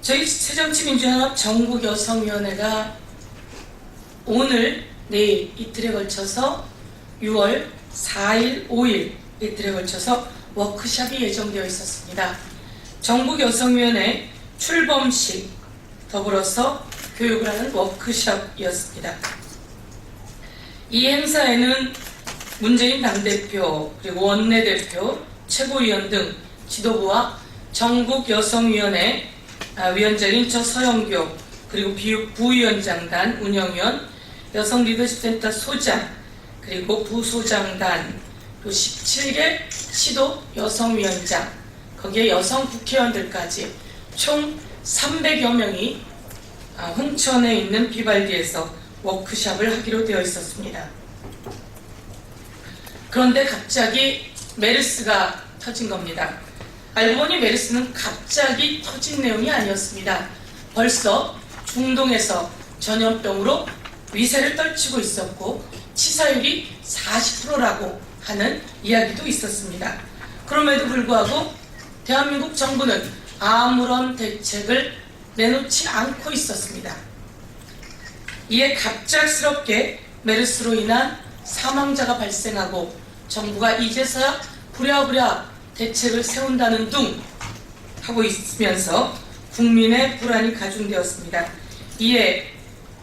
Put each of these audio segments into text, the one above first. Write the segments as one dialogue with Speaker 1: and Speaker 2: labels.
Speaker 1: 저희 새정치민주연합 전국여성위원회가 오늘, 내일 이틀에 걸쳐서 6월 4일, 5일 이틀에 걸쳐서 워크숍이 예정되어 있었습니다. 전국여성위원회 출범식 더불어서 교육을 하는 워크숍이었습니다. 이 행사에는 문재인 당대표, 그리고 원내대표, 최고위원 등 지도부와 전국여성위원회 위원장인 저 서영교, 그리고 부위원장단 운영위원, 여성리더십센터 소장, 그리고 부소장단, 또 17개 시도 여성위원장, 거기에 여성 국회의원들까지 총 300여 명이 홍천에 있는 비발디에서 워크숍을 하기로 되어 있었습니다. 그런데 갑자기 메르스가 터진 겁니다. 알고 보니 메르스는 갑자기 터진 내용이 아니었습니다. 벌써 중동에서 전염병으로 위세를 떨치고 있었고 치사율이 40%라고 하는 이야기도 있었습니다. 그럼에도 불구하고 대한민국 정부는 아무런 대책을 내놓지 않고 있었습니다. 이에 갑작스럽게 메르스로 인한 사망자가 발생하고 정부가 이제서야 부랴부랴 대책을 세운다는 둥 하고 있으면서 국민의 불안이 가중되었습니다. 이에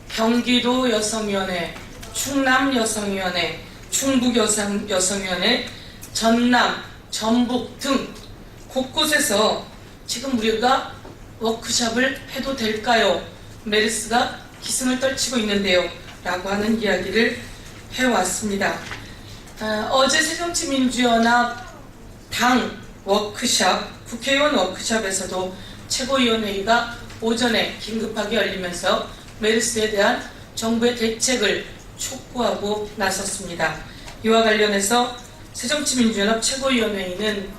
Speaker 1: 경기도 여성위원회, 충남 여성위원회, 충북 여성위원회, 전남, 전북 등 곳곳에서 지금 우리가 워크숍을 해도 될까요? 메르스가 기승을 떨치고 있는데요 라고 하는 이야기를 해왔습니다. 어제 새정치민주연합 당 워크숍, 국회의원 워크숍에서도 최고위원회의가 오전에 긴급하게 열리면서 메르스에 대한 정부의 대책을 촉구하고 나섰습니다. 이와 관련해서 새정치민주연합 최고위원회의는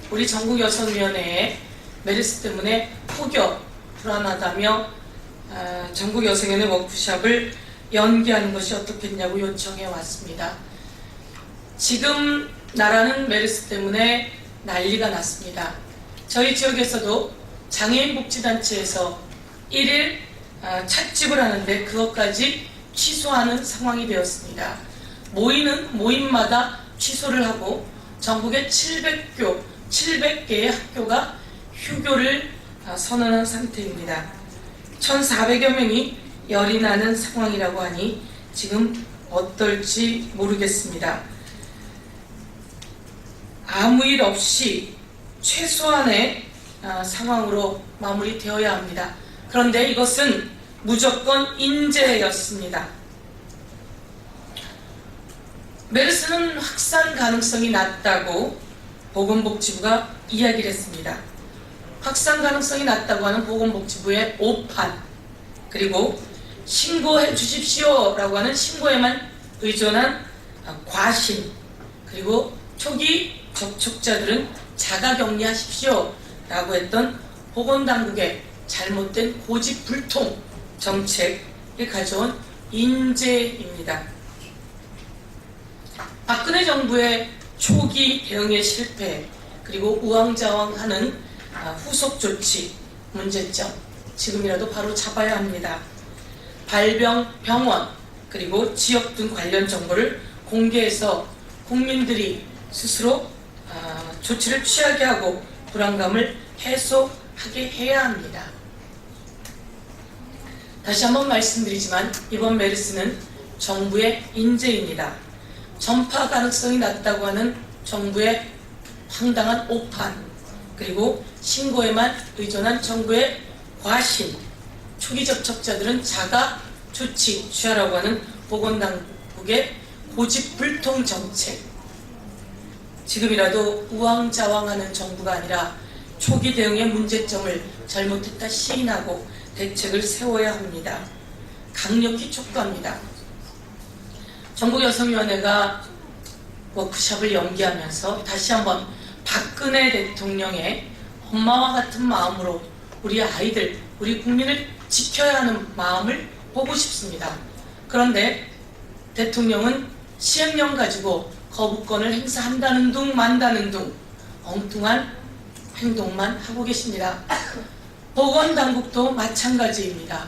Speaker 1: 우리 전국여성위원회에 메르스 때문에 혹여 불안하다며 전국여성위원회 워크숍을 연기하는 것이 어떻겠냐고 요청해 왔습니다. 지금 나라는 메르스 때문에 난리가 났습니다. 저희 지역에서도 장애인 복지단체에서 1일 찻집을 하는데 그것까지 취소하는 상황이 되었습니다. 모이는 모임마다 취소를 하고 전국의 700개의 학교가 휴교를 선언한 상태입니다. 1,400여 명이 열이 나는 상황이라고 하니 지금 어떨지 모르겠습니다. 아무 일 없이 최소한의 상황으로 마무리되어야 합니다. 그런데 이것은 무조건 인재였습니다. 메르스는 확산 가능성이 낮다고 보건복지부가 이야기를 했습니다. 확산 가능성이 낮다고 하는 보건복지부의 오판, 그리고 신고해 주십시오 라고 하는 신고에만 의존한 과신, 그리고 초기 접촉자들은 자가격리하십시오 라고 했던 보건당국의 잘못된 고집불통 정책을 가져온 인재입니다. 박근혜 정부의 초기 대응의 실패, 그리고 우왕좌왕하는 후속 조치 문제점, 지금이라도 바로 잡아야 합니다. 발병 병원, 그리고 지역 등 관련 정보를 공개해서 국민들이 스스로 조치를 취하게 하고 불안감을 해소하게 해야 합니다. 다시 한번 말씀드리지만 이번 메르스는 정부의 인재입니다. 전파 가능성이 낮다고 하는 정부의 황당한 오판, 그리고 신고에만 의존한 정부의 과신, 초기 접촉자들은 자가 조치 취하라고 하는 보건당국의 고집불통 정책, 지금이라도 우왕좌왕하는 정부가 아니라 초기 대응의 문제점을 잘못했다 시인하고 대책을 세워야 합니다. 강력히 촉구합니다. 전국여성위원회가 워크숍을 연기하면서 다시 한번 박근혜 대통령의 엄마와 같은 마음으로 우리 아이들, 우리 국민을 지켜야 하는 마음을 보고 싶습니다. 그런데 대통령은 시행령 가지고 거부권을 행사한다는 둥 만다는 둥 엉뚱한 행동만 하고 계십니다. 보건당국도 마찬가지입니다.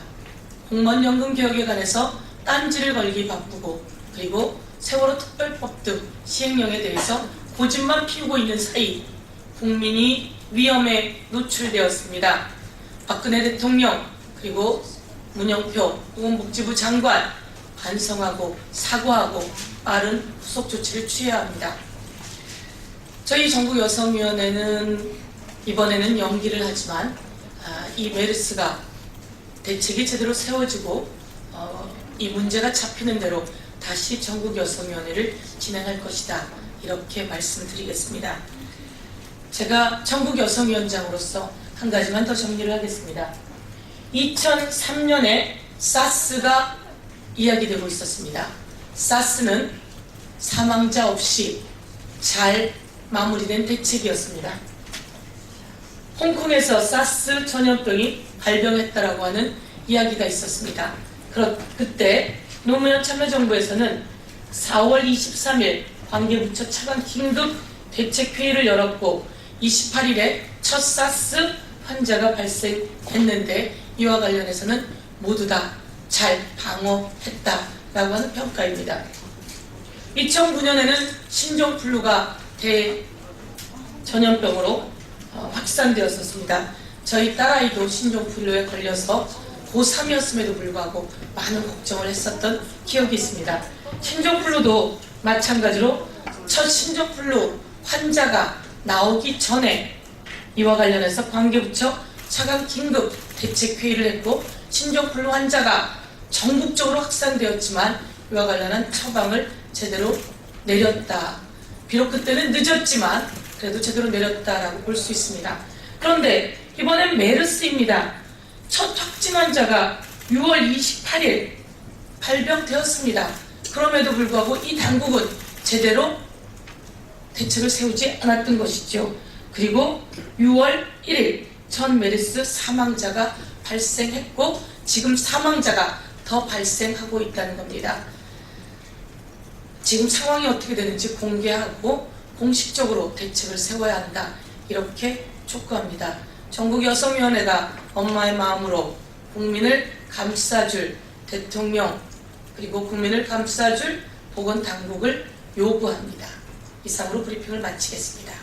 Speaker 1: 공무원연금 개혁에 관해서 딴지를 걸기 바쁘고, 그리고 세월호 특별법 등 시행령에 대해서 고집만 피우고 있는 사이 국민이 위험에 노출되었습니다. 박근혜 대통령 그리고 문영표 보건복지부 장관 반성하고 사과하고 빠른 후속 조치를 취해야 합니다. 저희 전국여성위원회는 이번에는 연기를 하지만 이 메르스가 대책이 제대로 세워지고 이 문제가 잡히는 대로 다시 전국여성위원회를 진행할 것이다, 이렇게 말씀드리겠습니다. 제가 전국여성위원장으로서 한 가지만 더 정리를 하겠습니다. 2003년에 사스가 이야기되고 있었습니다. 사스는 사망자 없이 잘 마무리된 대책이었습니다. 홍콩에서 사스 전염병이 발병했다라고 하는 이야기가 있었습니다. 그때 노무현 참여정부에서는 4월 23일 관계부처 차관 긴급 대책회의를 열었고 28일에 첫 사스 환자가 발생했는데 이와 관련해서는 모두 다 잘 방어했다라고 하는 평가입니다. 2009년에는 신종플루가 대전염병으로 확산되었었습니다. 저희 딸아이도 신종플루에 걸려서 고3이었음에도 불구하고 많은 걱정을 했었던 기억이 있습니다. 신종플루도 마찬가지로 첫 신종플루 환자가 나오기 전에 이와 관련해서 관계부처 차관 긴급 대책회의를 했고 신종플루 환자가 전국적으로 확산되었지만 이와 관련한 처방을 제대로 내렸다. 비록 그때는 늦었지만 그래도 제대로 내렸다라고 볼 수 있습니다. 그런데 이번엔 메르스입니다. 첫 확진 환자가 6월 28일 발병되었습니다. 그럼에도 불구하고 이 당국은 제대로 대책을 세우지 않았던 것이죠. 그리고 6월 1일 전 메르스 사망자가 발생했고 지금 사망자가 더 발생하고 있다는 겁니다. 지금 상황이 어떻게 되는지 공개하고 공식적으로 대책을 세워야 한다, 이렇게 촉구합니다. 전국여성위원회가 엄마의 마음으로 국민을 감싸줄 대통령 그리고 국민을 감싸줄 보건당국을 요구합니다. 이상으로 브리핑을 마치겠습니다.